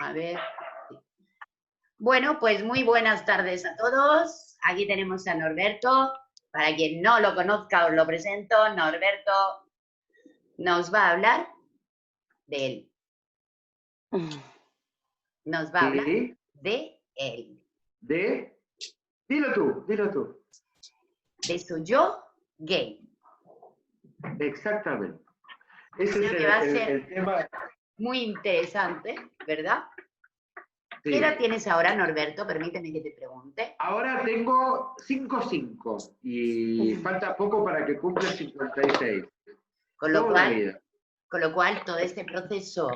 A ver. Bueno, pues muy buenas tardes a todos. Aquí tenemos a Norberto. Para quien no lo conozca, os lo presento. Norberto nos va a hablar de él. Nos va a hablar ¿Sí? de él. Dilo tú, dilo tú. De su yo gay. Exactamente. Ese Creo que es va a ser el tema. muy interesante, ¿verdad? Sí. ¿Qué edad tienes ahora, Norberto? Permíteme que te pregunte. Ahora tengo 5 y falta poco para que cumpla 56. Con lo Toda una cual, vida. todo este proceso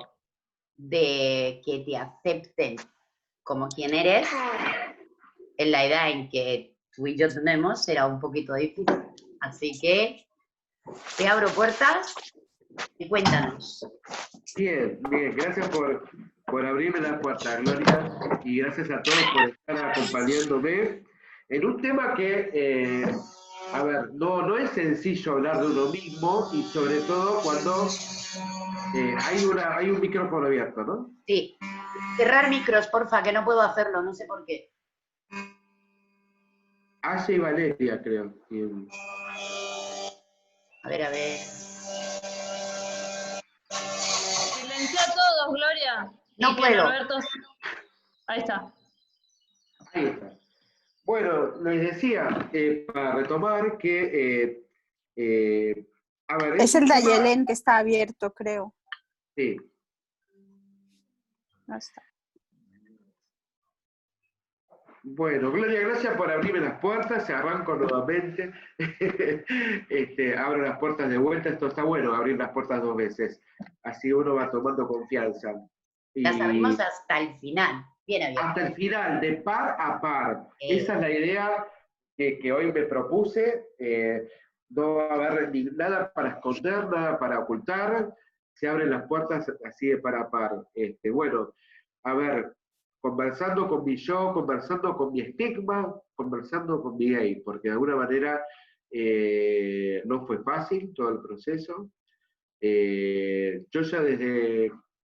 de que te acepten como quien eres, en la edad en que tú y yo tenemos, será un poquito difícil. Así que te abro puertas y cuéntanos. Bien, bien. Gracias por abrirme la puerta, Gloria. Y gracias a todos por estar acompañándome en un tema que, a ver, no es sencillo hablar de uno mismo y sobre todo cuando hay un micrófono abierto, ¿no? Sí. Cerrar micros, porfa, que no puedo hacerlo, no sé por qué. Aya y Valeria, creo. A ver, a ver. Silencia a todos, Gloria. No y que puedo. Norberto... Ahí está. Ahí está. Bueno, les decía, para retomar, que, a ver, Es el de tema... Ayelen que está abierto, creo. Sí. No está. Bueno, Gloria, gracias por abrirme las puertas, se arranco nuevamente, abro las puertas de vuelta, esto está bueno, abrir las puertas 2 veces, así uno va tomando confianza. Las abrimos hasta el final, bien abierto. Hasta el final, de par a par. Esa es la idea que hoy me propuse, no va a haber nada para esconder, nada para ocultar, se abren las puertas así de par a par. Bueno, a ver, conversando con mi yo, conversando con mi estigma, conversando con mi gay, porque de alguna manera no fue fácil todo el proceso. Yo ya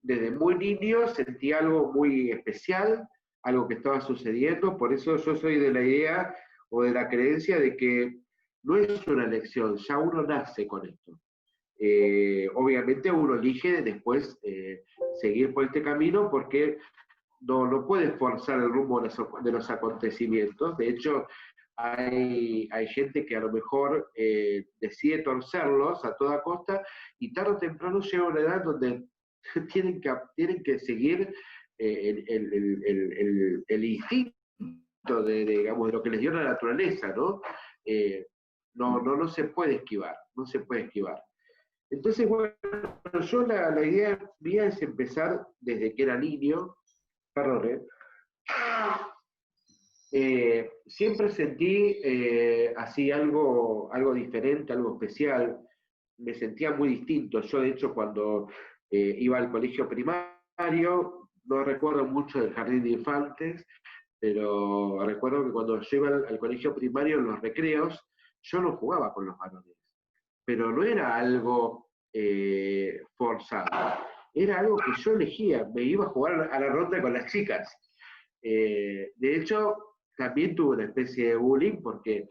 desde muy niño sentí algo muy especial, algo que estaba sucediendo, por eso yo soy de la idea o de la creencia de que no es una elección, ya uno nace con esto. Obviamente uno elige después seguir por este camino porque no puede forzar el rumbo de los acontecimientos. De hecho, hay gente que a lo mejor decide torcerlos a toda costa y tarde o temprano llega una edad donde tienen que seguir el instinto digamos, de lo que les dio la naturaleza, ¿no? No se puede esquivar, no se puede esquivar. Entonces, bueno, yo la idea mía es empezar desde que era niño, perdón, siempre sentí así algo diferente, algo especial, me sentía muy distinto. Yo, de hecho, cuando iba al colegio primario, no recuerdo mucho del jardín de infantes, pero recuerdo que cuando yo iba al colegio primario, en los recreos, yo no jugaba con los varones, pero no era algo forzado, era algo que yo elegía, me iba a jugar a la ronda con las chicas. De hecho, también tuve una especie de bullying, porque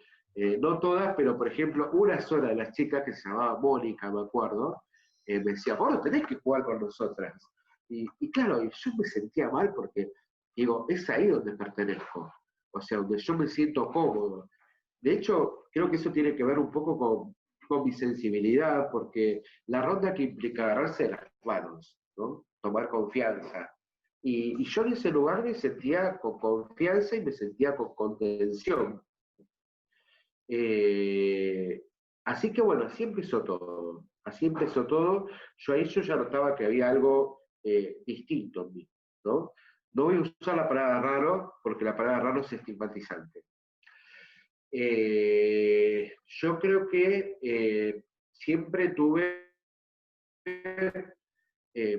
no todas, pero por ejemplo, una sola de las chicas que se llamaba Mónica, me acuerdo, me decía, vos no tenés que jugar con nosotras. Y claro, yo me sentía mal porque, digo, es ahí donde pertenezco, o sea, donde yo me siento cómodo. De hecho, creo que eso tiene que ver un poco con mi sensibilidad, porque la ronda que implica agarrarse de las manos, ¿no? Tomar confianza. Y yo en ese lugar me sentía con confianza y me sentía con contención. Así que bueno, así empezó todo. Así empezó todo. Yo ya notaba que había algo distinto en mí, ¿no? No voy a usar la palabra raro, porque la palabra raro es estigmatizante. Yo creo que siempre tuve,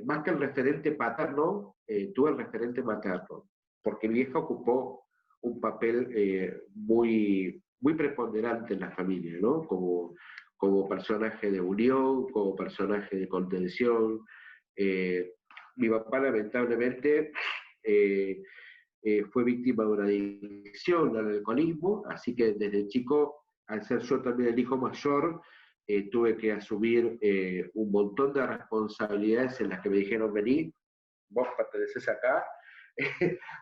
más que el referente paterno, tuve el referente materno, porque mi vieja ocupó un papel muy preponderante en la familia, ¿no? Como personaje de unión, como personaje de contención. Mi papá lamentablemente fue víctima de una adicción al alcoholismo, así que desde chico, al ser yo también el hijo mayor, tuve que asumir un montón de responsabilidades en las que me dijeron, vení, vos perteneces acá.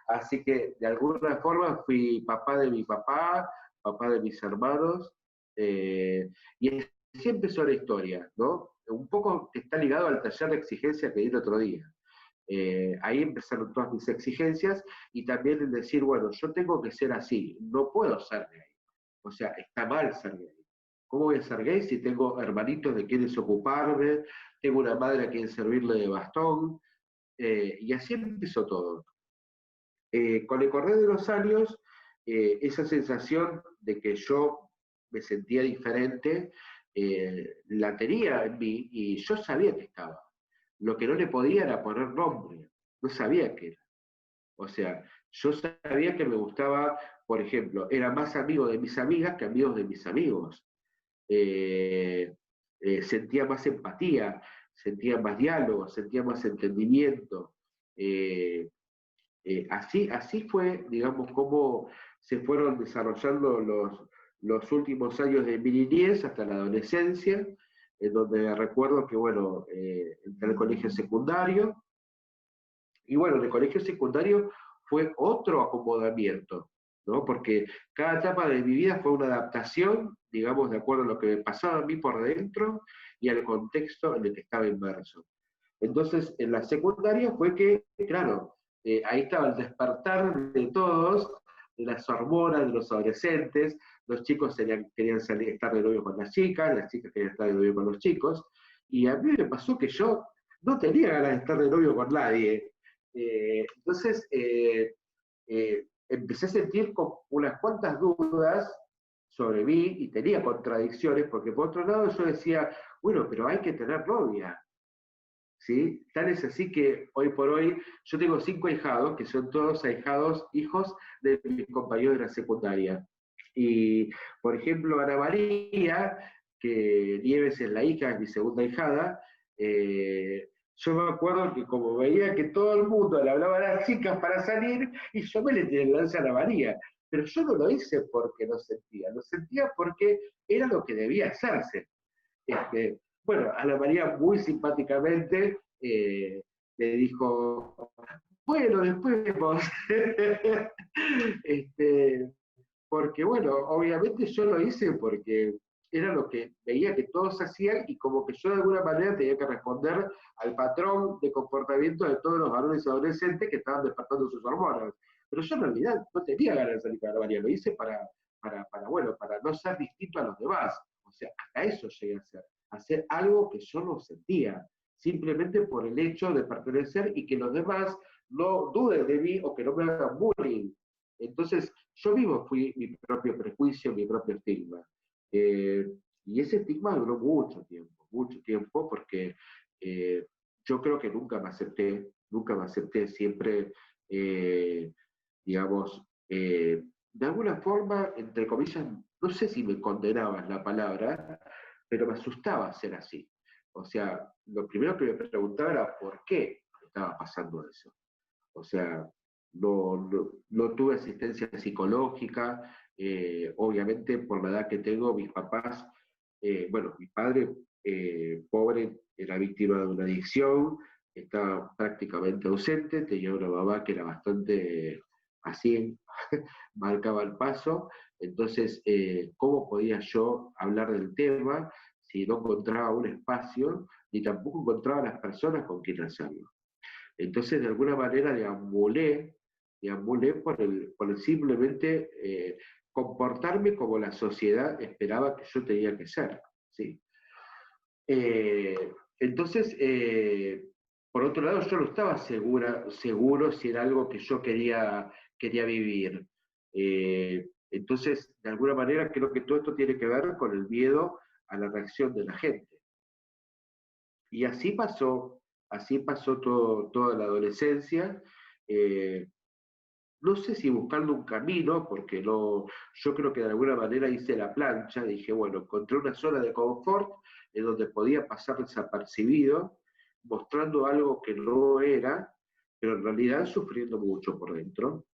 Así que de alguna forma fui papá de mi papá, papá de mis hermanos, y así empezó la historia, ¿no? Un poco está ligado al taller de exigencia que di el otro día. Ahí empezaron todas mis exigencias y también el decir, bueno, yo tengo que ser así, no puedo ser gay. O sea, está mal ser gay. ¿Cómo voy a ser gay si tengo hermanitos de quienes ocuparme, tengo una madre a quien servirle de bastón? Y así empezó todo. Con el correr de los años, esa sensación de que yo me sentía diferente, la tenía en mí y yo sabía que estaba. Lo que no le podía era poner nombre, no sabía qué era. O sea, yo sabía que me gustaba, por ejemplo, era más amigo de mis amigas que amigos de mis amigos. Sentía más empatía, sentía más diálogo, sentía más entendimiento. Así fue, digamos, cómo se fueron desarrollando los últimos años de mi niñez hasta la adolescencia, en donde recuerdo que, bueno, entré al colegio secundario, y bueno, en el colegio secundario fue otro acomodamiento, ¿no? Porque cada etapa de mi vida fue una adaptación, digamos, de acuerdo a lo que me pasaba a mí por dentro y al contexto en el que estaba inmerso. Entonces, en la secundaria fue que, claro, ahí estaba el despertar de todos, de las hormonas, de los adolescentes, los chicos querían salir, estar de novio con las chicas querían estar de novio con los chicos, y a mí me pasó que yo no tenía ganas de estar de novio con nadie. Entonces, empecé a sentir unas cuantas dudas sobre mí y tenía contradicciones, porque por otro lado yo decía, bueno, pero hay que tener novia. ¿Sí? Tal es así que hoy por hoy yo tengo 5 ahijados, que son todos ahijados, hijos de mis compañeros de la secundaria. Y, por ejemplo, Ana María, que Nieves es la hija, es mi segunda ahijada, yo me acuerdo que como veía que todo el mundo le hablaba a las chicas para salir, y yo me le tiré el lance a Ana María. Pero yo no lo hice porque lo sentía porque era lo que debía hacerse. Bueno, Ana María muy simpáticamente le dijo, bueno, después vemos. Porque bueno, obviamente yo lo hice porque era lo que veía que todos hacían y como que yo de alguna manera tenía que responder al patrón de comportamiento de todos los varones adolescentes que estaban despertando sus hormonas. Pero yo en realidad no tenía ganas de salir con Ana María, lo hice bueno, para no ser distinto a los demás. O sea, hasta eso llegué a hacer algo que yo no sentía, simplemente por el hecho de pertenecer y que los demás no duden de mí o que no me hagan bullying. Entonces, yo mismo fui mi propio prejuicio, mi propio estigma. Y ese estigma duró mucho tiempo, porque yo creo que nunca me acepté, siempre, digamos, de alguna forma, entre comillas, no sé si me condenaba la palabra, pero me asustaba ser así. O sea, lo primero que me preguntaba era por qué estaba pasando eso. O sea, no tuve asistencia psicológica, obviamente por la edad que tengo, mis papás, bueno, mi padre, pobre, era víctima de una adicción, estaba prácticamente ausente, tenía una mamá que era bastante así, marcaba el paso, entonces, ¿cómo podía yo hablar del tema si no encontraba un espacio, ni tampoco encontraba las personas con quien hacerlo? Entonces, de alguna manera deambulé por el simplemente comportarme como la sociedad esperaba que yo tenía que ser. ¿Sí? Entonces, por otro lado, yo no estaba seguro si era algo que yo quería vivir. Entonces, de alguna manera, creo que todo esto tiene que ver con el miedo a la reacción de la gente. Y así pasó toda la adolescencia. No sé si buscando un camino, porque no, yo creo que de alguna manera hice la plancha, dije, bueno, encontré una zona de confort en donde podía pasar desapercibido, mostrando algo que no era, pero en realidad sufriendo mucho por dentro.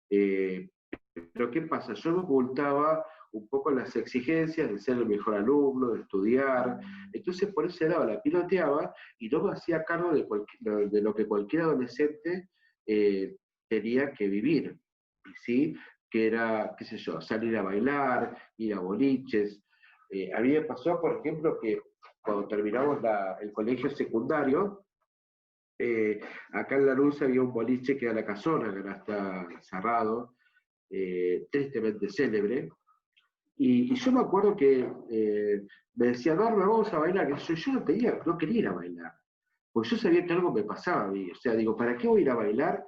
Pero ¿qué pasa? Yo me ocultaba un poco las exigencias de ser el mejor alumno, de estudiar, entonces por ese lado la piloteaba y no me hacía cargo de lo que cualquier adolescente tenía que vivir, ¿sí? Que era, qué sé yo, salir a bailar, ir a boliches. A mí me pasó, por ejemplo, que cuando terminamos el colegio secundario, acá en La Luz había un boliche que era La Casona, que ahora está cerrado, tristemente célebre, y yo me acuerdo que me decía, Norma, vamos a bailar, yo no quería ir a bailar, porque yo sabía que algo me pasaba a mí, o sea, digo, ¿para qué voy a ir a bailar?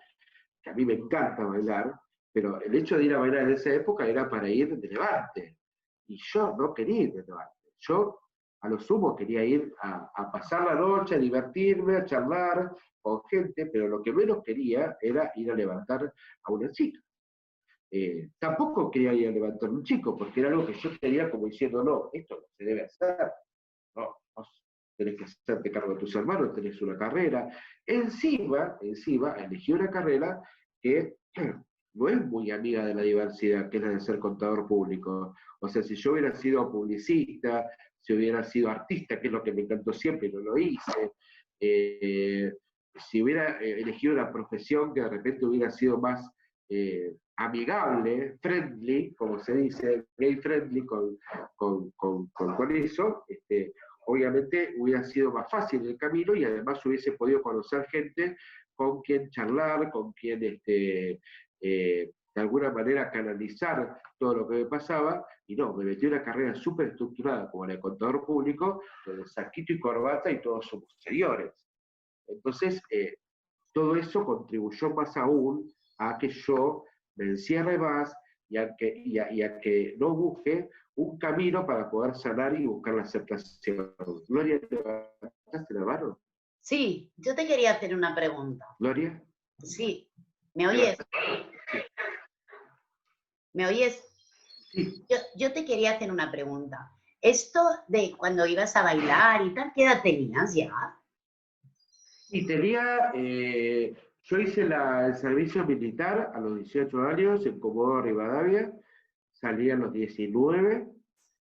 Que a mí me encanta bailar, pero el hecho de ir a bailar en esa época era para ir de levante, y yo no quería ir de levante, yo a lo sumo quería ir a pasar la noche, a divertirme, a charlar con gente, pero lo que menos quería era ir a levantar a una chica. Tampoco quería ir a levantar un chico, porque era algo que yo tenía como diciendo, no, esto no se debe hacer, no, vos tenés que hacerte cargo de tus hermanos, tenés una carrera. Encima, elegí una carrera que no es muy amiga de la diversidad, que es la de ser contador público. O sea, si yo hubiera sido publicista, si hubiera sido artista, que es lo que me encantó siempre y no lo hice, si hubiera elegido una profesión que de repente hubiera sido más amigable, friendly, como se dice, gay friendly con eso, obviamente hubiera sido más fácil el camino y además hubiese podido conocer gente con quien charlar, con quien de alguna manera canalizar todo lo que me pasaba, y no, me metí en una carrera súper estructurada como la de contador público, donde saquito y corbata y todos somos señores. Entonces, todo eso contribuyó más aún a que yo me encierre más y a que no busque un camino para poder sanar y buscar la aceptación. Gloria, ¿levantaste la mano? Sí, yo te quería hacer una pregunta. Gloria. Sí, ¿me oyes? ¿Me oyes? Sí. Yo te quería hacer una pregunta. Esto de cuando ibas a bailar y tal, ¿qué edad tenías ya? Y tenía, yo hice el servicio militar a los 18 años en Comodoro Rivadavia, salí a los 19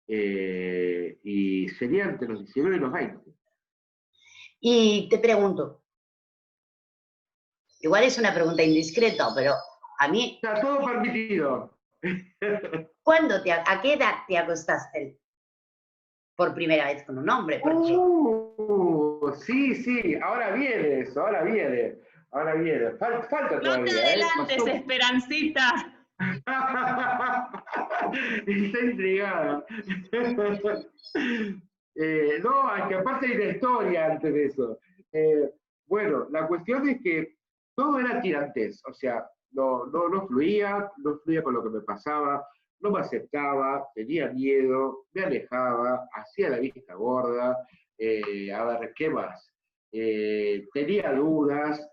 y sería entre los 19 y los 20. Y te pregunto, igual es una pregunta indiscreta, pero a mí... Está todo permitido. ¿A qué edad te acostaste por primera vez con un hombre? Porque... Sí, ahora viene eso, ahora viene. Falta No todavía. te adelantes, Esperancita. Está intrigada. No, es que aparte hay una historia antes de eso. Bueno, la cuestión es que todo era tirantes, o sea, no fluía con lo que me pasaba, no me aceptaba, tenía miedo, me alejaba, hacía la vista gorda, a ver, ¿qué más? Tenía dudas,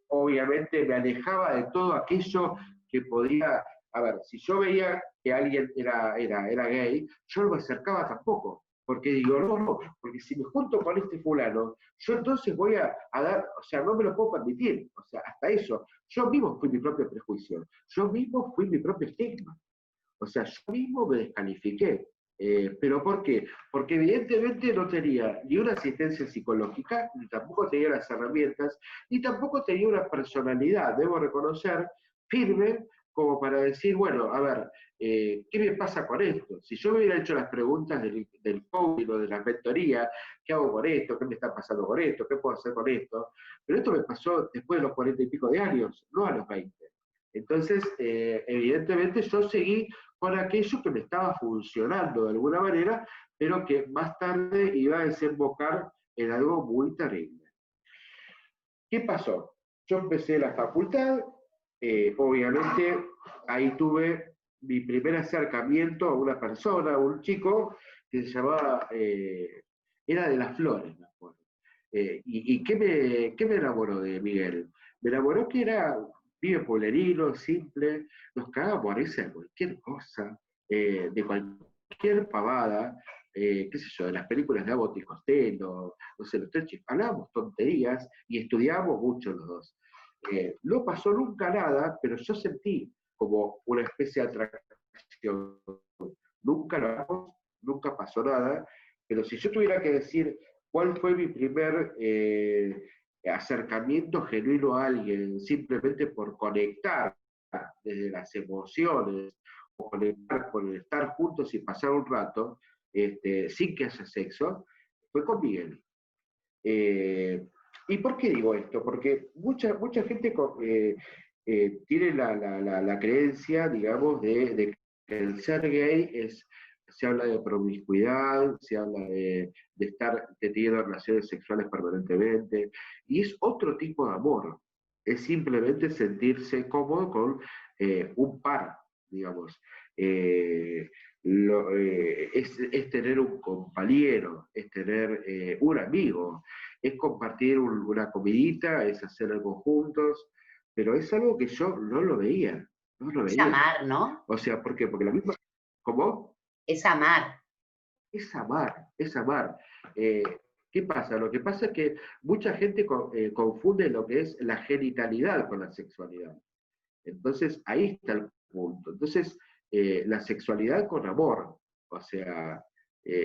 obviamente me alejaba de todo aquello que podía, a ver, si yo veía que alguien era gay, yo no me acercaba tampoco, porque digo, no, porque si me junto con este fulano, yo entonces voy a dar, o sea, no me lo puedo permitir, o sea, hasta eso, yo mismo fui mi propio prejuicio, yo mismo fui mi propio estigma, o sea, yo mismo me descalifiqué. ¿Pero por qué? Porque evidentemente no tenía ni una asistencia psicológica, ni tampoco tenía las herramientas, ni tampoco tenía una personalidad, debo reconocer, firme, como para decir, bueno, a ver, ¿qué me pasa con esto? Si yo me hubiera hecho las preguntas del coaching o de la mentoría, ¿qué hago con esto? ¿Qué me está pasando con esto? ¿Qué puedo hacer con esto? Pero esto me pasó después de los 40 y pico de años, no a los 20. Entonces, evidentemente yo seguí con aquello que me estaba funcionando de alguna manera, pero que más tarde iba a desembocar en algo muy terrible. ¿Qué pasó? Yo empecé la facultad, obviamente ahí tuve mi primer acercamiento a una persona, a un chico que se llamaba, era de Las Flores, me acuerdo. ¿Y qué me enamoró de Miguel? Me enamoró que era pibe pueblerino, simple, nos cagábamos a risa de cualquier cosa, de cualquier pavada, qué sé yo, de las películas de Abbott y Costello, no sé, los tres hablábamos tonterías y estudiábamos mucho los dos. No pasó nunca nada, pero yo sentí como una especie de atracción. Nunca lo hablamos, nunca pasó nada, pero si yo tuviera que decir cuál fue mi primer acercamiento genuino a alguien, simplemente por conectar desde las emociones, o conectar por estar juntos y pasar un rato, sin que haya sexo, fue con Miguel. ¿Y por qué digo esto? Porque mucha gente tiene la creencia, digamos, de que el ser gay se habla de promiscuidad, se habla de estar teniendo relaciones sexuales permanentemente, y es otro tipo de amor. Es simplemente sentirse cómodo con un par, digamos. Es tener un compañero, es tener un amigo, es compartir una comidita, es hacer algo juntos, pero es algo que yo no lo veía, no lo Es veía. amar, ¿no? O sea, ¿por qué? Porque la misma, ¿cómo? Es amar. Es amar, es amar. Eh, ¿Qué pasa? Lo que pasa es que mucha gente confunde lo que es la genitalidad con la sexualidad. Entonces, ahí está el punto. Entonces, la sexualidad con amor, o sea,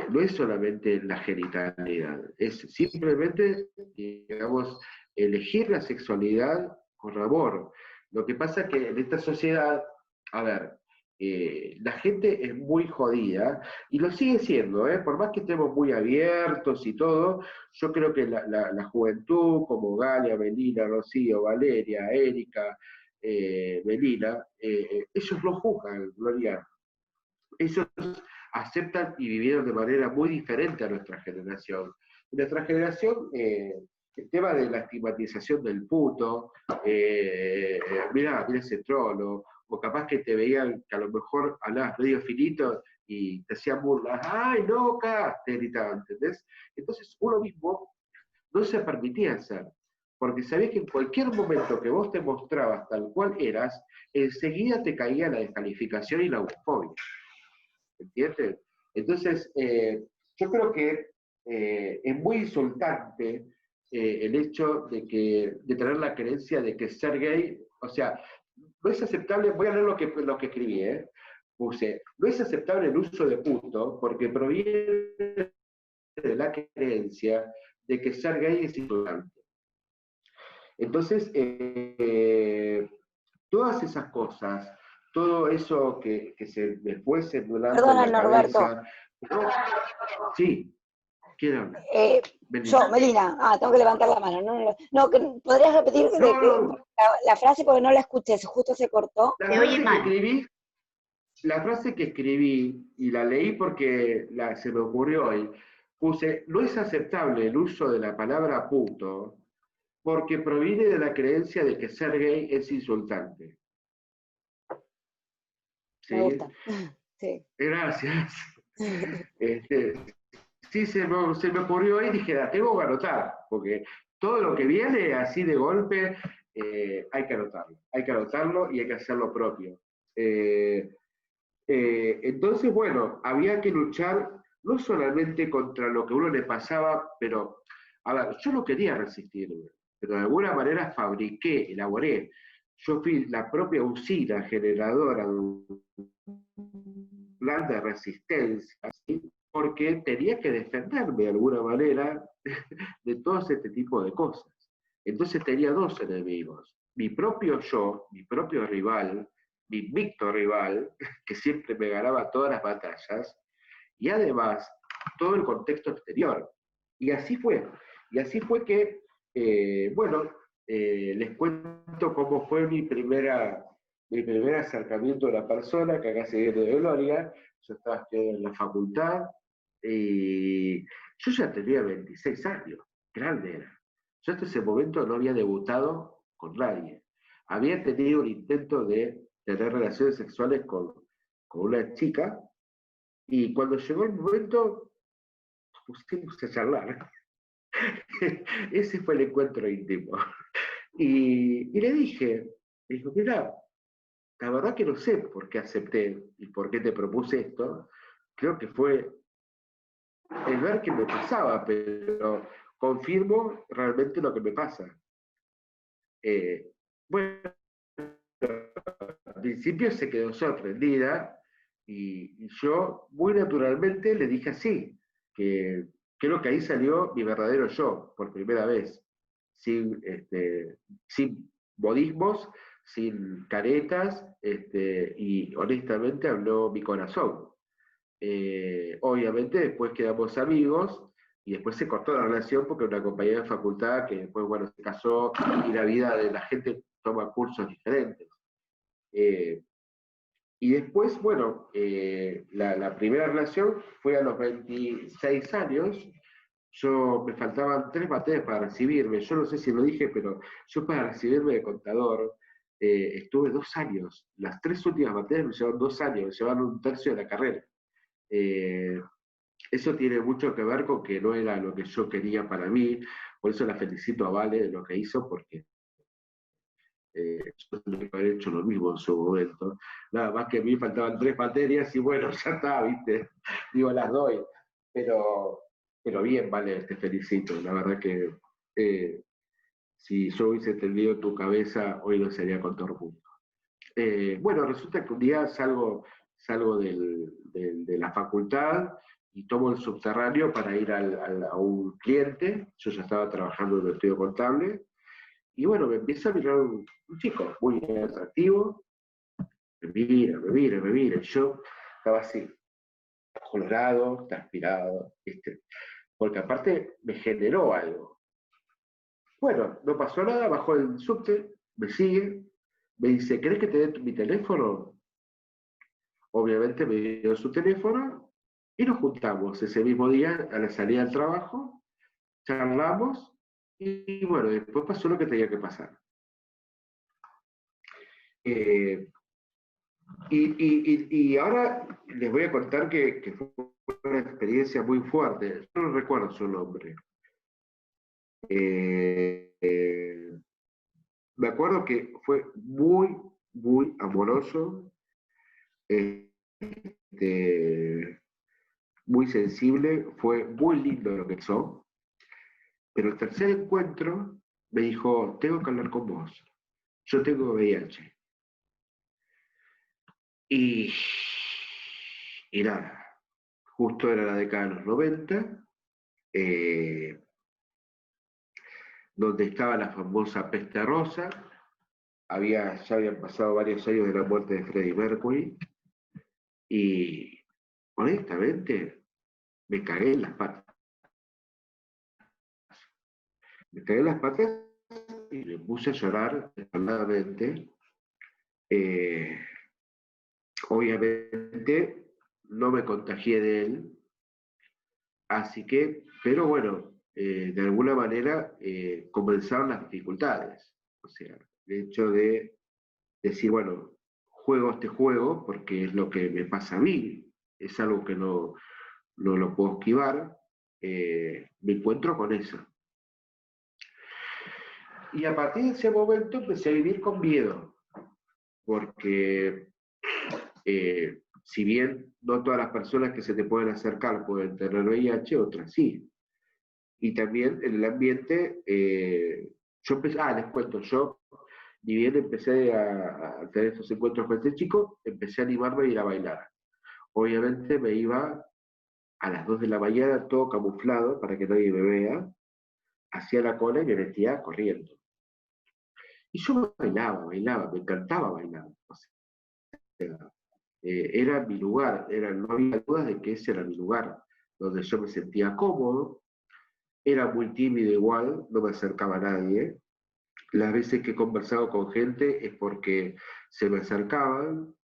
no es solamente la genitalidad, es simplemente, digamos, elegir la sexualidad con amor. Lo que pasa es que en esta sociedad, a ver, la gente es muy jodida y lo sigue siendo, por más que estemos muy abiertos y todo, yo creo que la juventud como Galia, Melina, Rocío, Valeria, Erika, Melina, ellos no juzgan, Gloria. Ellos aceptan y vivieron de manera muy diferente a nuestra generación. En nuestra generación, el tema de la estigmatización del puto, mira ese trolo, o capaz que te veían que a lo mejor hablabas medio finito y te hacían burlas, ¡ay, loca! Te gritaban, ¿entendés? Entonces uno mismo no se permitía hacer, porque sabés que en cualquier momento que vos te mostrabas tal cual eras, enseguida te caía la descalificación y la homofobia. ¿Entiendes? Entonces, yo creo que es muy insultante el hecho de tener la creencia de que ser gay, o sea, no es aceptable, voy a leer lo que escribí, puse, no es aceptable el uso de puto porque proviene de la creencia de que ser gay es insultante. Entonces, todas esas cosas, todo eso que se después se me lanza en Perdona, la Norberto. cabeza. No, sí, ¿quién habla? Yo, Melina, tengo que levantar la mano. No, ¿podrías repetir No. la frase porque no la escuché, justo se cortó? La frase que escribí, y la leí porque se me ocurrió hoy, puse, no es aceptable el uso de la palabra puto, porque proviene de la creencia de que ser gay es insultante. ¿Sí? Me gusta. Sí. Gracias. Sí, se me ocurrió y dije, la tengo que anotar, porque todo lo que viene así de golpe, hay que anotarlo y hay que hacerlo propio. Entonces, bueno, había que luchar no solamente contra lo que a uno le pasaba, pero, a ver, yo no quería resistirme, pero de alguna manera fabriqué, elaboré. Yo fui la propia usina generadora de un plan de resistencia, ¿sí? Porque tenía que defenderme de alguna manera de todo este tipo de cosas. Entonces tenía dos enemigos, mi propio yo, mi propio rival, mi invicto rival, que siempre me ganaba todas las batallas, y además todo el contexto exterior. Y así fue. Y así fue que, les cuento cómo fue mi primer acercamiento a la persona, que acá se viene de Gloria. Yo estaba estudiando en la facultad, y yo ya tenía 26 años, grande era. Yo hasta ese momento no había debutado con nadie. Había tenido un intento de tener relaciones sexuales con una chica, y cuando llegó el momento, pusimos a charlar. Ese fue el encuentro íntimo. Y le dije, dijo, mira, la verdad que no sé por qué acepté y por qué te propuse esto. Creo que fue el ver qué me pasaba, pero confirmo realmente lo que me pasa. Bueno, al principio se quedó sorprendida y yo muy naturalmente le dije así, que creo que ahí salió mi verdadero yo por primera vez, sin modismos, sin caretas, y honestamente habló mi corazón. Obviamente después quedamos amigos y después se cortó la relación porque una compañera de facultad que después, bueno, se casó y la vida de la gente toma cursos diferentes. Eh, y después, bueno, la primera relación fue a los 26 años. Me faltaban 3 materias para recibirme. Yo no sé si lo dije, pero yo para recibirme de contador estuve 2 años. Las 3 últimas materias me llevaron 2 años, me llevaron un tercio de la carrera. Eh, Eso tiene mucho que ver con que no era lo que yo quería para mí. Por eso la felicito a Vale de lo que hizo, porque yo tendría que haber hecho lo mismo en su momento. Nada más que a mí faltaban 3 materias y bueno, ya está, ¿viste? Digo, las doy. Pero, pero bien, Vale, te felicito. La verdad que si yo hubiese entendido tu cabeza, hoy lo sería con todo el mundo. Bueno, resulta que un día salgo de la facultad y tomo el subterráneo para ir a un cliente. Yo ya estaba trabajando en el estudio contable. Y bueno, me empieza a mirar un chico muy atractivo. Me mira. Y yo estaba así, colorado, transpirado, ¿viste? Porque aparte me generó algo. Bueno, no pasó nada, bajó el subte, me sigue, me dice, ¿querés que te dé mi teléfono? Obviamente me dio su teléfono y nos juntamos ese mismo día a la salida del trabajo, charlamos y bueno, después pasó lo que tenía que pasar. Eh, y ahora les voy a contar que fue una experiencia muy fuerte. Yo no recuerdo su nombre. Me acuerdo que fue muy, muy amoroso, este, muy sensible, fue muy lindo lo que hizo, pero el tercer encuentro me dijo, tengo que hablar con vos, yo tengo VIH. Y, y nada, justo era la década de los 90, eh, donde estaba la famosa peste rosa, ya habían pasado varios años de la muerte de Freddie Mercury, y honestamente me cagué en las patas. Me cagué en las patas y me puse a llorar desesperadamente. Eh, Obviamente no me contagié de él, así que, pero bueno, de alguna manera comenzaron las dificultades. O sea, el hecho de decir, bueno, juego este juego porque es lo que me pasa a mí, es algo que no lo puedo esquivar, me encuentro con eso. Y a partir de ese momento empecé a vivir con miedo, porque si bien no todas las personas que se te pueden acercar pueden tener VIH, otras sí. Y también en el ambiente, yo empecé, les cuento, yo, ni bien empecé a tener estos encuentros con este chico, empecé a animarme a ir a bailar. Obviamente me iba a las 2 de la mañana, todo camuflado para que nadie me vea, hacía la cola y me metía corriendo. Y yo bailaba, me encantaba bailar. O sea, era mi lugar, no había dudas de que ese era mi lugar, donde yo me sentía cómodo, era muy tímido igual, no me acercaba a nadie. Las veces que he conversado con gente es porque se me acercaban,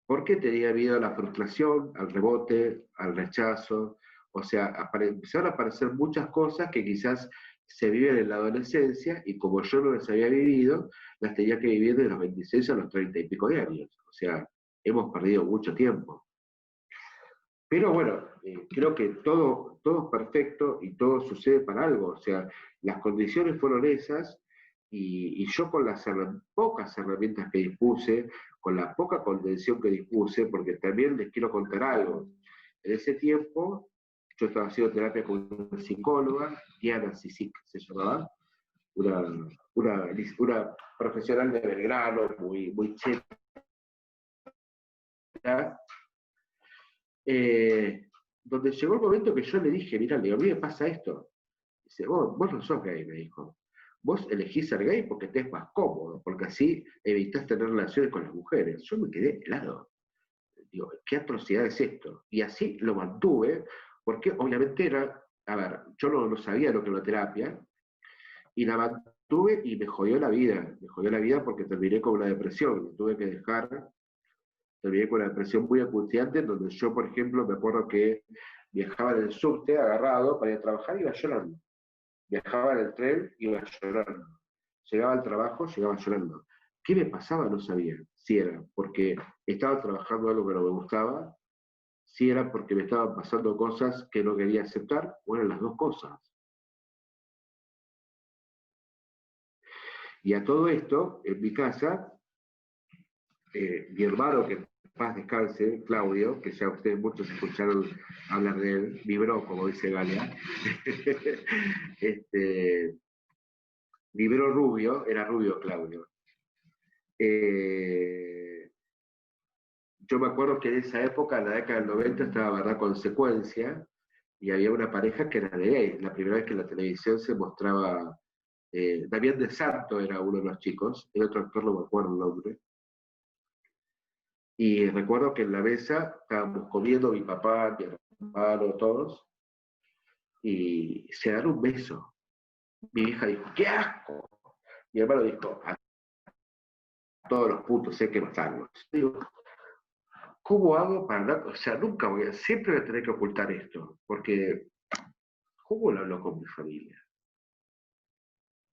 porque tenía miedo a la frustración, al rebote, al rechazo. O sea, empezaron a aparecer muchas cosas que quizás se viven en la adolescencia y como yo no las había vivido, las tenía que vivir de los 26 a los 30 y pico de años. O sea, hemos perdido mucho tiempo. Pero bueno, creo que todo es perfecto y todo sucede para algo. O sea, las condiciones fueron esas y yo con las pocas herramientas que dispuse, con la poca contención que dispuse, porque también les quiero contar algo. En ese tiempo yo estaba haciendo terapia con una psicóloga, Diana Sisic se llamaba, una profesional de Belgrano, muy cheta, donde llegó el momento que yo le dije, mira, a mí me pasa esto. Dice, vos no sos gay, me dijo. Vos elegís ser gay porque te es más cómodo, porque así evitás tener relaciones con las mujeres. Yo me quedé helado. Digo, ¿qué atrocidad es esto? Y así lo mantuve, porque obviamente era, a ver, yo no sabía lo que era la terapia, y la mantuve y me jodió la vida porque terminé con una depresión, me tuve que dejar, terminé con una depresión muy angustiante, donde yo, por ejemplo, me acuerdo que viajaba en el subte agarrado para ir a trabajar y iba llorando. Viajaba en el tren, iba llorando. Llegaba al trabajo, llegaba llorando. ¿Qué me pasaba? No sabía. Si era porque estaba trabajando algo que no me gustaba, si era porque me estaban pasando cosas que no quería aceptar, o eran las dos cosas. Y a todo esto, en mi casa, mi hermano, que en paz descanse, Claudio, que ya ustedes muchos escucharon hablar de él, vibró, como dice Galia, vibró rubio, era rubio Claudio. Yo me acuerdo que en esa época, en la década del 90, estaba Verdad Consecuencia, y había una pareja que era de gay. La primera vez que en la televisión se mostraba, Damián de Santo era uno de los chicos, el otro actor no me acuerdo el nombre. Y recuerdo que en la mesa estábamos comiendo, mi papá, mi hermano, todos, y se dan un beso. Mi hija dijo, ¡qué asco! Mi hermano dijo, a todos los putos hay que matarlos. Digo, ¿cómo hago para no? O sea, nunca siempre voy a tener que ocultar esto, porque ¿cómo lo hablo con mi familia?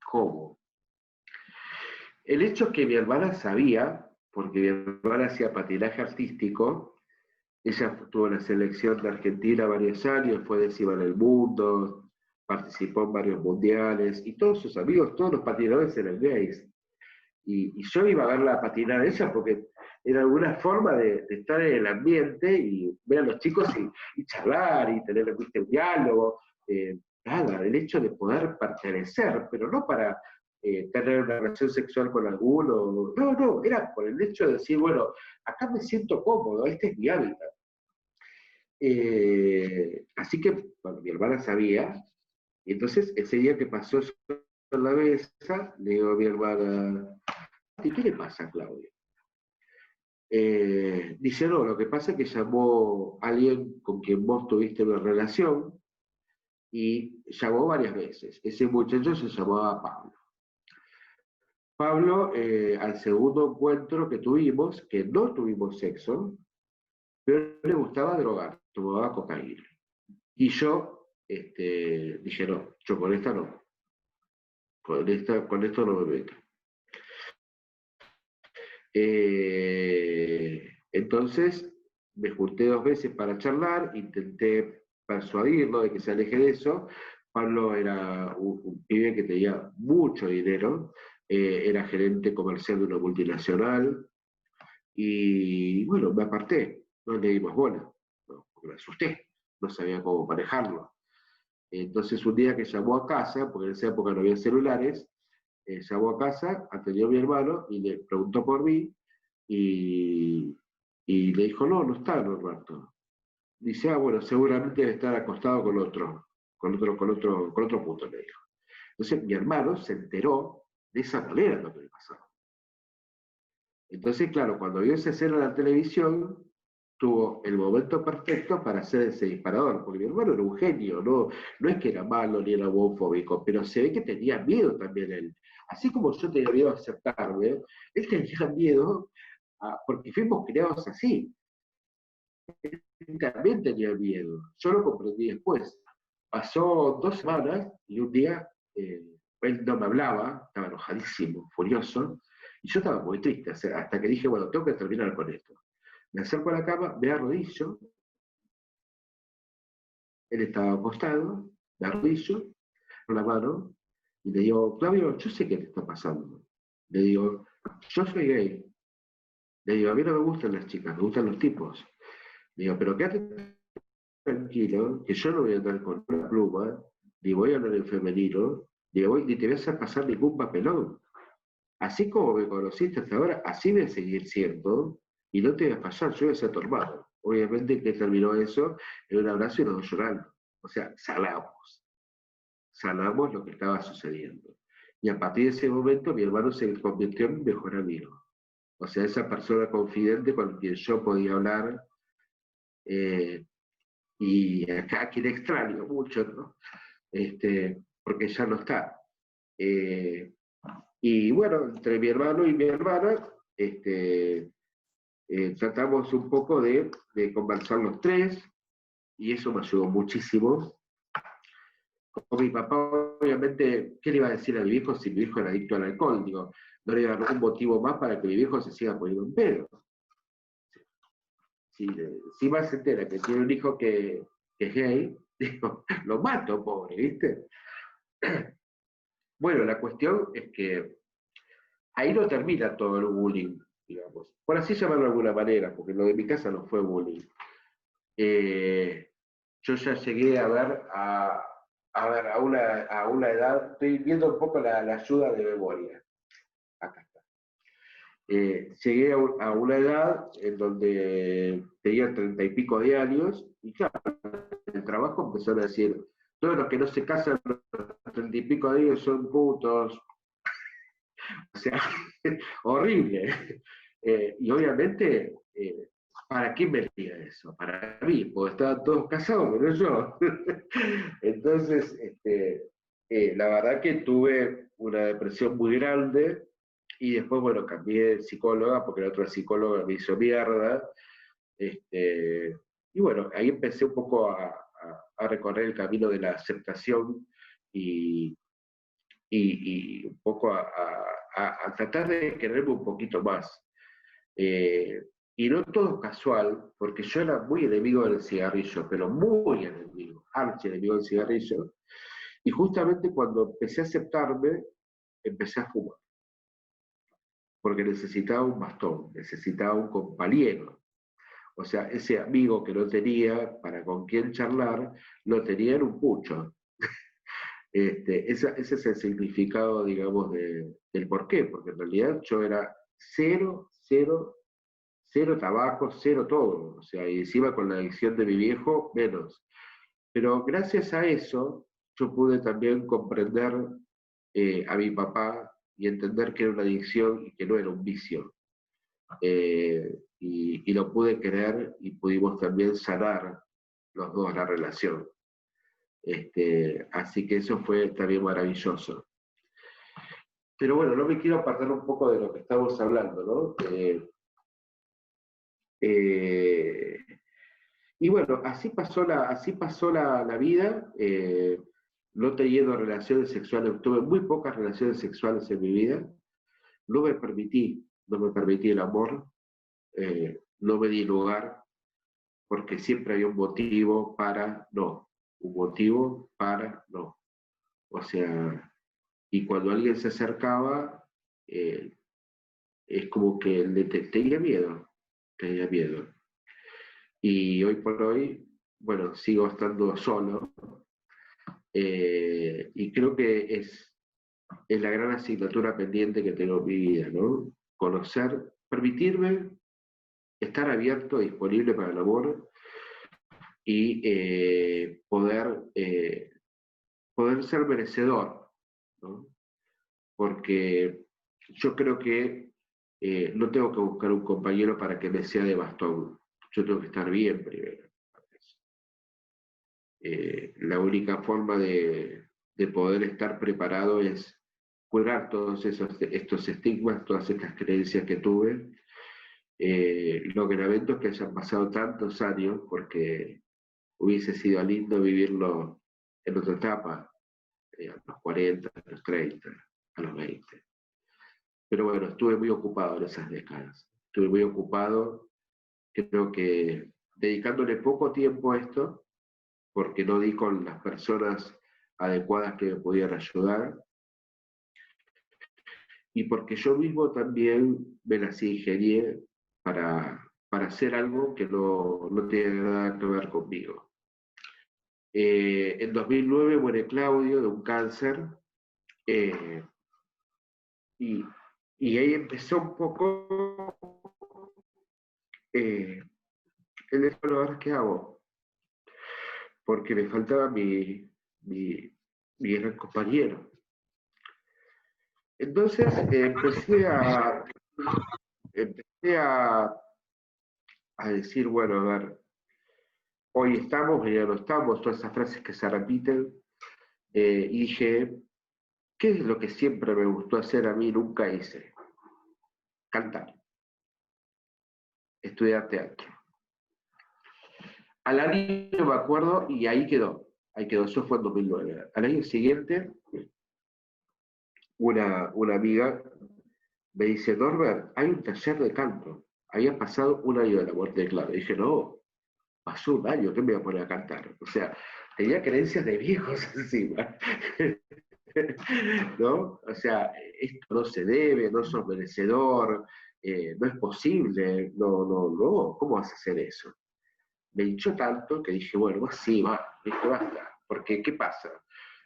¿Cómo? El hecho es que mi hermana sabía, porque mi hermana hacía patinaje artístico, ella tuvo en la selección de Argentina varios años, fue décima en el mundo, participó en varios mundiales, y todos sus amigos, todos los patinadores eran gays. Y yo iba a verla patinar a ella porque era alguna forma de estar en el ambiente y ver a los chicos y charlar y tener, ¿viste?, un diálogo. Nada, el hecho de poder pertenecer, pero no para tener una relación sexual con alguno. No, era por el hecho de decir, bueno, acá me siento cómodo, este es mi hábitat. Así que, bueno, mi hermana sabía, y entonces ese día que pasó eso en la mesa, le digo a mi hermana, ¿y qué le pasa a Claudio? Dice, no, lo que pasa es que llamó a alguien con quien vos tuviste una relación y llamó varias veces. Ese muchacho se llamaba Pablo. Pablo, al segundo encuentro que tuvimos, que no tuvimos sexo, pero le gustaba drogar, tomaba cocaína. Y yo dije, no, yo con esta no. Con esto no me meto. Entonces me junté 2 veces para charlar, intenté persuadirlo de que se aleje de eso. Pablo era un pibe que tenía mucho dinero, era gerente comercial de una multinacional, y bueno, me aparté, no le dimos bola, no, porque me asusté, no sabía cómo manejarlo. Entonces un día que llamó a casa, porque en esa época no había celulares, llamó a casa, atendió a mi hermano y le preguntó por mí, y, y le dijo, no está Norberto. Dice, bueno, seguramente debe estar acostado con otro puto, le dijo. Entonces mi hermano se enteró de esa manera lo que le pasaba. Entonces, claro, cuando vio esa escena en la televisión, tuvo el momento perfecto para hacer ese disparador, porque mi hermano era un genio, no es que era malo ni era homofóbico, pero se ve que tenía miedo también él. Así como yo tenía miedo a aceptarme, él tenía miedo, porque fuimos creados así. Él también tenía miedo. Yo lo comprendí después. Pasó 2 semanas y un día él no me hablaba, estaba enojadísimo, furioso, y yo estaba muy triste, hasta que dije, bueno, tengo que terminar con esto. Me acerco a la cama, me arrodillo, él estaba acostado, me arrodillo, con la mano, y le digo, Claudio, yo sé qué te está pasando. Le digo, yo soy gay. Le digo, a mí no me gustan las chicas, me gustan los tipos. Le digo, pero quédate tranquilo, que yo no voy a andar con una pluma, ni voy a hablar en femenino, ni te voy a hacer pasar ningún papelón. Así como me conociste hasta ahora, así voy a seguir siendo, y no te voy a fallar, yo voy a ser tu hermano. Obviamente que terminó eso en un abrazo y los dos llorando. O sea, sanamos lo que estaba sucediendo. Y a partir de ese momento mi hermano se convirtió en mi mejor amigo. O sea, esa persona confidente con quien yo podía hablar, y acá quien extraño mucho, ¿no? Porque ya no está. Y bueno, entre mi hermano y mi hermana, tratamos un poco de conversar los tres, y eso me ayudó muchísimo. Con mi papá, obviamente, ¿qué le iba a decir a mi viejo si mi viejo era adicto al alcohol? Digo, no le iba a dar un motivo más para que mi viejo se siga poniendo en pedo. Si más se entera que tiene un hijo que es gay, digo, lo mato, pobre, ¿viste? Bueno, la cuestión es que ahí no termina todo el bullying, digamos. Por así llamarlo de alguna manera, porque lo de mi casa no fue bullying. Yo ya llegué a ver a una edad, estoy viendo un poco la ayuda de memoria. Acá está. Llegué a una edad en donde tenía 30 y pico de años, y claro, el trabajo empezaron a decir, todos los que no se casan a los 30 y pico de años son putos. O sea, horrible. Y obviamente, ¿para quién venía eso? Para mí, porque estaban todos casados, pero yo. Entonces, la verdad que tuve una depresión muy grande, y después, bueno, cambié de psicóloga porque la otra psicóloga me hizo mierda. Y bueno, ahí empecé un poco a recorrer el camino de la aceptación, y un poco a tratar de quererme un poquito más. Y no todo casual, porque yo era muy enemigo del cigarrillo, pero muy enemigo, archi enemigo del cigarrillo. Y justamente cuando empecé a aceptarme, empecé a fumar. Porque necesitaba un bastón, necesitaba un compañero. O sea, ese amigo que no tenía para con quién charlar, lo tenía en un pucho. Ese es el significado, digamos, del por qué, porque en realidad yo era cero, cero, cero tabaco, cero todo, o sea, y encima con la adicción de mi viejo, menos. Pero gracias a eso, yo pude también comprender a mi papá y entender que era una adicción y que no era un vicio. Y lo pude querer, y pudimos también sanar los dos la relación. Así que eso fue también maravilloso. Pero bueno, no me quiero apartar un poco de lo que estamos hablando, ¿no? Y bueno, así pasó la vida. No teniendo relaciones sexuales, tuve muy pocas relaciones sexuales en mi vida. No me permití el amor, no me di lugar, porque siempre había un motivo para no, un motivo para no. O sea, y cuando alguien se acercaba, es como que tenía miedo, tenía miedo. Y hoy por hoy, bueno, sigo estando solo, y creo que es la gran asignatura pendiente que tengo en mi vida, ¿no? Conocer, permitirme estar abierto, disponible para el amor, y poder ser merecedor, ¿no? Porque yo creo que no tengo que buscar un compañero para que me sea de bastón, yo tengo que estar bien primero. La única forma de poder estar preparado es curar todos estos estigmas, todas estas creencias que tuve. Lo que lamento es que hayan pasado tantos años, porque hubiese sido lindo vivirlo en otra etapa, a los 40, a los 30, a los 20. Pero bueno, estuve muy ocupado en esas décadas. Estuve muy ocupado, creo que dedicándole poco tiempo a esto, porque no di con las personas adecuadas que me pudieran ayudar, y porque yo mismo también me las ingenié para hacer algo que no tiene nada que ver conmigo. En 2009 muere Claudio de un cáncer, eh, y, y ahí empezó un poco el decir, bueno, ahora qué hago, porque me faltaba mi gran compañero. Entonces empecé a decir, bueno, a ver, hoy estamos, ya no estamos, todas esas frases que se repiten, y dije, ¿qué es lo que siempre me gustó hacer a mí, nunca hice? Cantar, estudiar teatro. Al año me acuerdo, y ahí quedó, eso fue en 2009. Al año siguiente, una amiga me dice, Norbert, hay un taller de canto. Había pasado un año de la muerte de Claudio. Dije, no, pasó un año, ¿qué me voy a poner a cantar? O sea, tenía creencias de viejos encima. ¿No? O sea, esto no se debe, no sos merecedor, no es posible, no, ¿cómo vas a hacer eso? Me hinchó tanto que dije, bueno, sí, listo, basta. Porque, ¿qué pasa?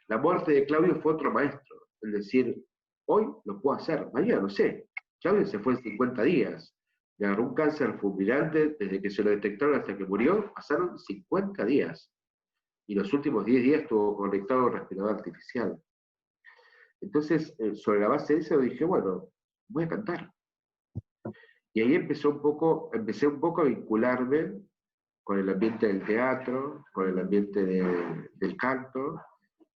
La muerte de Claudio fue otro maestro. Es decir, hoy lo puedo hacer, mañana no sé. Claudio se fue en 50 días. Le agarró un cáncer fulminante desde que se lo detectaron hasta que murió, pasaron 50 días. Y los últimos 10 días estuvo conectado a un respirador artificial. Entonces, sobre la base de eso dije, bueno, voy a cantar. Y ahí empecé un poco a vincularme con el ambiente del teatro, con el ambiente del canto.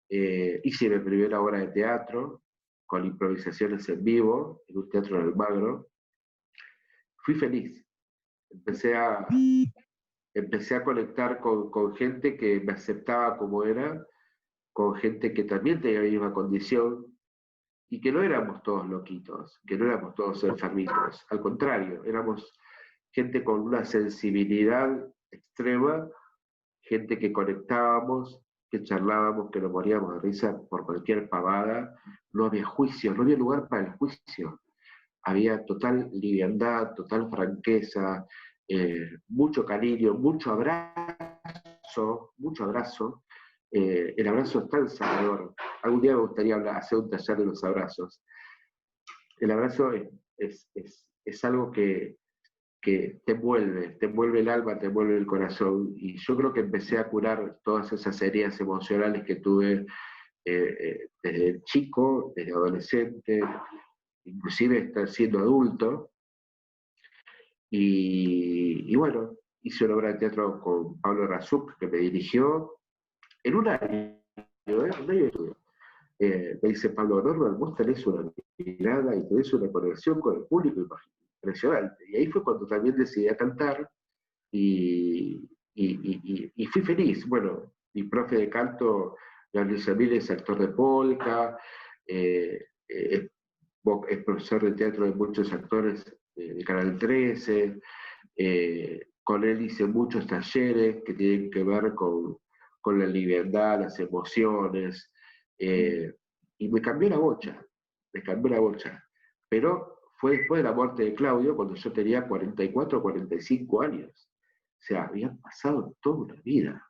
Hice mi primera obra de teatro, con improvisaciones en vivo, en un teatro en Almagro. Fui feliz. Empecé a conectar con gente que me aceptaba como era, con gente que también tenía la misma condición, y que no éramos todos loquitos, que no éramos todos enfermitos. Al contrario, éramos gente con una sensibilidad extrema, gente que conectábamos, que charlábamos, que nos moríamos de risa por cualquier pavada. No había juicio, no había lugar para el juicio. Había total liviandad, total franqueza, mucho cariño, mucho abrazo, mucho abrazo. El abrazo es tan sanador. Algún día me gustaría hacer un taller de los abrazos. El abrazo es algo que te envuelve el alma, te envuelve el corazón. Y yo creo que empecé a curar todas esas heridas emocionales que tuve desde chico, desde adolescente, inclusive estar siendo adulto. Y bueno, hice una obra de teatro con Pablo Razuk, que me dirigió en un año, un año de estudio. Me dice Pablo, Norman, vos tenés una mirada y tenés una conexión con el público impresionante. Y ahí fue cuando también decidí a cantar y fui feliz. Bueno, mi profe de canto, Gabriel Samir, es actor de polka, es profesor de teatro de muchos actores de Canal 13. Con él hice muchos talleres que tienen que ver con la liviandad, las emociones, y me cambió la bocha, Pero fue después de la muerte de Claudio, cuando yo tenía 44 o 45 años. O sea, había pasado toda una vida.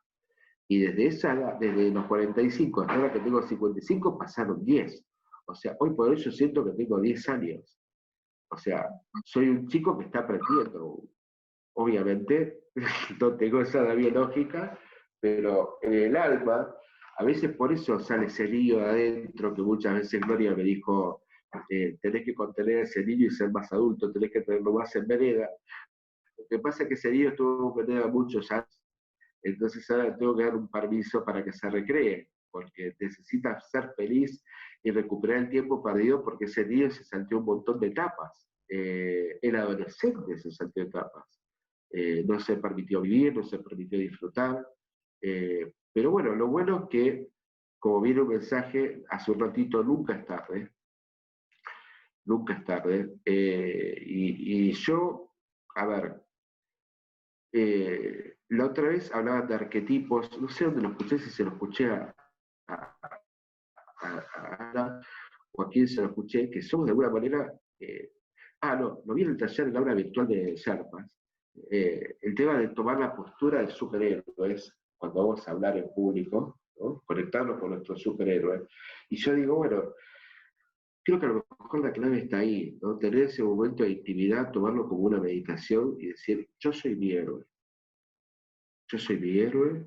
Y desde esa edad, desde los 45 hasta ahora que tengo 55, pasaron 10. O sea, hoy por hoy yo siento que tengo 10 años. O sea, soy un chico que está aprendiendo. Obviamente, no tengo esa edad biológica, pero en el alma, a veces por eso sale ese niño de adentro, que muchas veces Gloria me dijo, tenés que contener ese niño y ser más adulto, tenés que tenerlo más en vereda. Lo que pasa es que ese niño estuvo en vereda muchos años, entonces ahora tengo que dar un permiso para que se recree, porque necesita ser feliz y recuperar el tiempo perdido, porque ese niño se salteó un montón de etapas. El adolescente se salteó etapas. No se permitió vivir, no se permitió disfrutar. Pero bueno, lo bueno es que, como viene un mensaje hace un ratito, nunca es tarde. Nunca es tarde. Y yo, a ver, la otra vez hablaban de arquetipos, no sé dónde lo escuché, si se lo escuché a Ana o a quién se lo escuché, que somos de alguna manera, no, lo vi en el taller en la obra virtual de Sherpas, el tema de tomar la postura de superhéroes, cuando vamos a hablar en público, ¿no? Conectarnos con nuestros superhéroes. Y yo digo, bueno, creo que a lo mejor la clave está ahí, ¿no? Tener ese momento de intimidad, tomarlo como una meditación y decir, yo soy mi héroe. Yo soy mi héroe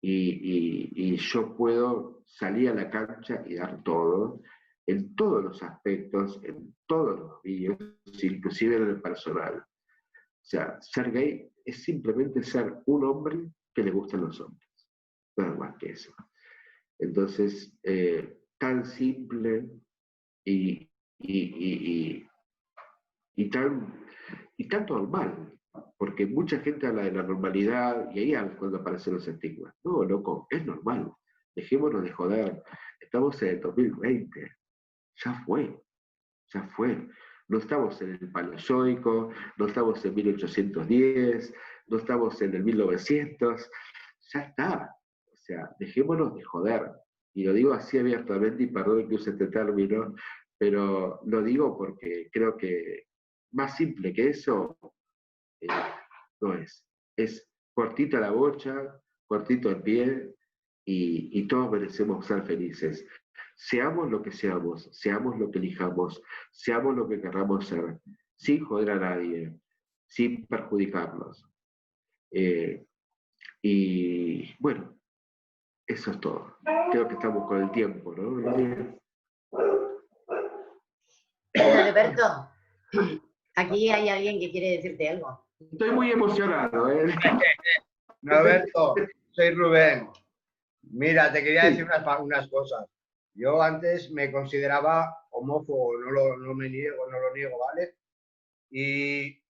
y yo puedo salir a la cancha y dar todo, en todos los aspectos, en todos los vídeos, inclusive en el personal. O sea, ser gay es simplemente ser un hombre que le gustan los hombres. Nada más que eso. Entonces, tan simple y, y, y, y tan normal. Porque mucha gente habla de la normalidad y ahí es cuando aparecen los estigmas. No, loco, es normal. Dejémonos de joder. Estamos en el 2020. Ya fue. Ya fue. No estamos en el Paleozoico, no estamos en 1810, no estamos en el 1900. Ya está. O sea, dejémonos de joder. Y lo digo así abiertamente, y perdón que use este término, pero lo digo porque creo que más simple que eso no es. Es cortita la bocha, cortito el pie, y todos merecemos ser felices. Seamos lo que seamos lo que elijamos, seamos lo que querramos ser, sin joder a nadie, sin perjudicarnos. Y bueno, eso es todo. Creo que estamos con el tiempo, ¿no? Bueno, Alberto, aquí hay alguien que quiere decirte algo. Estoy muy emocionado, ¿eh? Roberto, soy Rubén. Mira, te quería decir unas cosas. Yo antes me consideraba homófobo, no lo niego, ¿vale? Y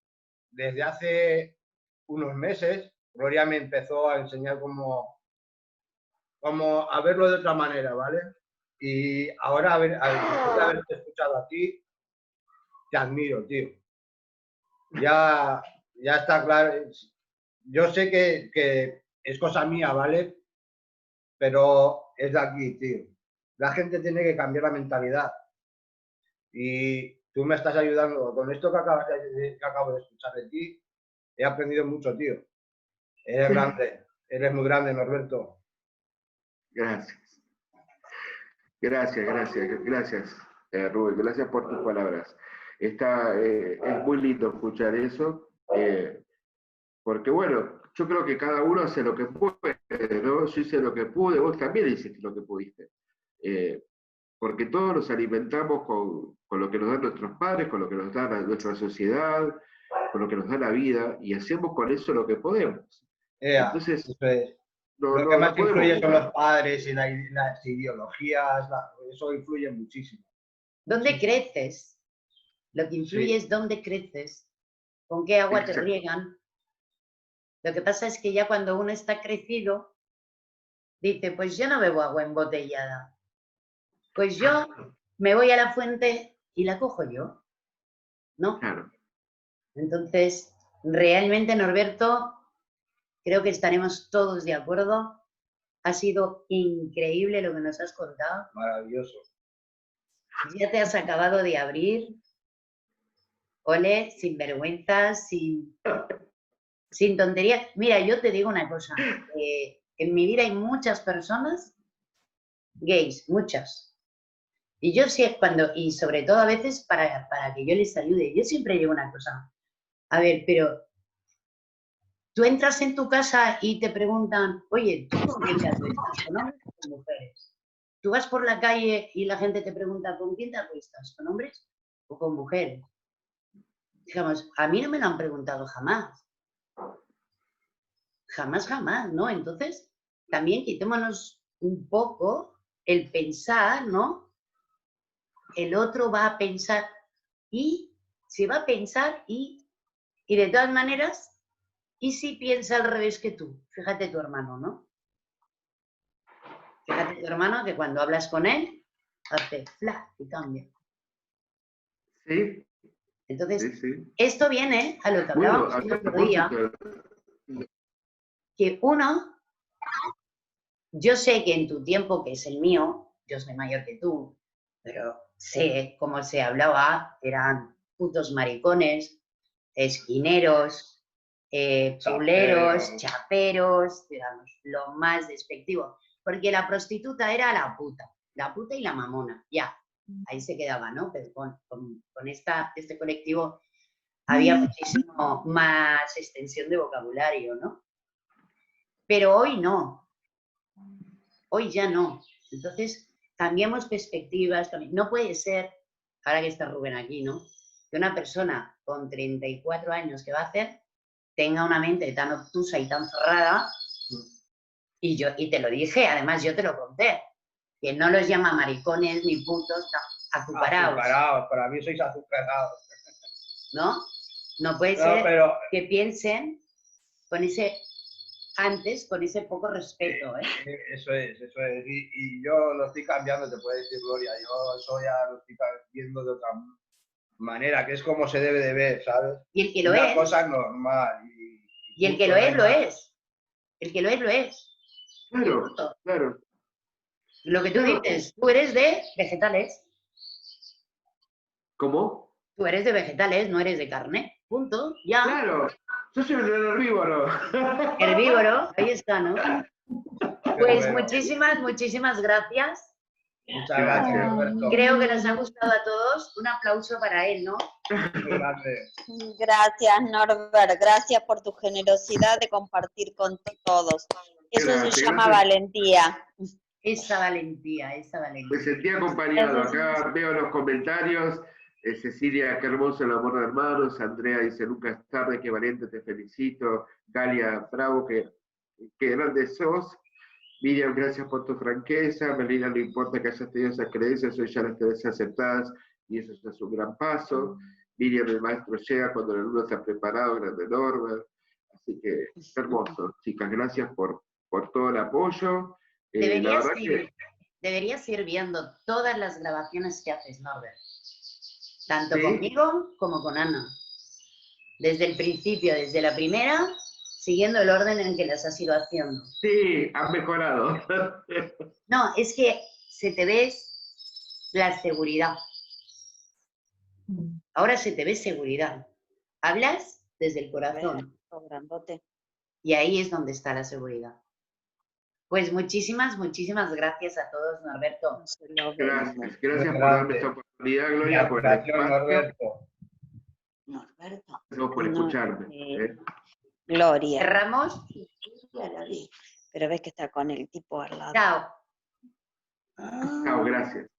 desde hace unos meses, Gloria me empezó a enseñar cómo a verlo de otra manera, ¿vale? Y ahora, después de haberte escuchado a ti, te admiro, tío. Ya está claro. Yo sé que es cosa mía, ¿vale? Pero es de aquí, tío. La gente tiene que cambiar la mentalidad. Y tú me estás ayudando. Con esto que acabo de escuchar de ti, he aprendido mucho, tío. Eres grande. Eres muy grande, Norberto. Gracias. Gracias, Rubén. Gracias por tus palabras. Es muy lindo escuchar eso, porque bueno, yo creo que cada uno hace lo que puede, ¿no? Yo hice lo que pude, vos también hiciste lo que pudiste. Porque todos nos alimentamos con lo que nos dan nuestros padres, con lo que nos da nuestra sociedad, con lo que nos da la vida, y hacemos con eso lo que podemos. Entonces, lo que más influye son los padres y las ideologías, eso influye muchísimo. ¿Dónde creces? Lo que influye es dónde creces, con qué agua te riegan. Lo que pasa es que ya cuando uno está crecido, dice, pues yo no bebo agua embotellada. Pues yo me voy a la fuente y la cojo yo, ¿no? Claro. Entonces, realmente, Norberto, creo que estaremos todos de acuerdo. Ha sido increíble lo que nos has contado. Maravilloso. Ya te has acabado de abrir. Ole, sin vergüenzas, sin tonterías. Mira, yo te digo una cosa. En mi vida hay muchas personas gays, muchas. Y yo sé y sobre todo a veces para que yo les ayude, yo siempre digo una cosa. A ver, pero tú entras en tu casa y te preguntan, oye, ¿tú con quién te acuestas? ¿Con hombres o con mujeres? Tú vas por la calle y la gente te pregunta, ¿con quién te acuestas? ¿Con hombres o con mujeres? Digamos, a mí no me lo han preguntado jamás. Jamás, ¿no? Entonces, también quitémonos un poco el pensar, ¿no? El otro va a pensar y se va a pensar y de todas maneras, ¿y si piensa al revés que tú? Fíjate tu hermano, ¿no? Fíjate tu hermano que cuando hablas con él, hace flash y cambia. Sí. Entonces, sí. Esto viene a lo que hablábamos el otro día, que uno, yo sé que en tu tiempo, que es el mío, yo soy mayor que tú, pero sé cómo se hablaba, eran putos maricones, esquineros, puleros, chaperos, digamos, lo más despectivo. Porque la prostituta era la puta y la mamona, ya, ahí se quedaba, ¿no? Pero con este colectivo había muchísimo más extensión de vocabulario, ¿no? Pero hoy no, hoy ya no. Entonces, cambiamos perspectivas, no puede ser, ahora que está Rubén aquí, ¿no? Que una persona con 34 años que va a hacer tenga una mente tan obtusa y tan cerrada, y te lo dije, además yo te lo conté, que no los llama maricones ni putos, no, azucarados. Azucarados, para mí sois azucarados. ¿No? No puede ser que piensen con ese poco respeto, ¿eh? Eso es. Y yo lo estoy cambiando, te puede decir Gloria, yo eso ya lo estoy viendo de otra manera, que es como se debe de ver, ¿sabes? Y el que lo Una es. cosa normal. Y el que lo es, lo es. El que lo es, lo es. Claro, claro. Lo que tú dices, tú eres de vegetales. ¿Cómo? Tú eres de vegetales, no eres de carne. Punto. Ya. Claro, yo soy un herbívoro. Herbívoro, ahí está, ¿no? Pues bueno. muchísimas gracias. Muchas gracias, Roberto. Creo que nos ha gustado a todos. Un aplauso para él, ¿no? Gracias. Gracias, Norbert. Gracias por tu generosidad de compartir con todos. Eso Gracias, se llama gracias. valentía. Esa valentía. Me sentí acompañado. Acá veo los comentarios. Cecilia, qué hermoso el amor de hermanos. Andrea dice, nunca es tarde, qué valiente, te felicito. Galia, bravo, qué grande sos. Miriam, gracias por tu franqueza. Melina, no importa que hayas tenido esas creencias, hoy ya las tenés aceptadas y eso ya es un gran paso. Miriam, el maestro llega cuando el alumno está preparado, grande Norbert. Así que, hermoso. Chicas, gracias por todo el apoyo. Deberías ir viendo todas las grabaciones que haces, Norbert. Tanto ¿Sí? conmigo como con Ana. Desde el principio, desde la primera, siguiendo el orden en que las has ido haciendo. Sí, has mejorado. No, es que se te ve la seguridad. Ahora se te ve seguridad. Hablas desde el corazón. Grandote. Y ahí es donde está la seguridad. Pues muchísimas gracias a todos, Norberto. Gracias por darme esta oportunidad, Gloria, por el espacio. Norberto. Gracias por escucharme. Gloria. Cerramos. Pero ves que está con el tipo al lado. Chao. Chao, gracias.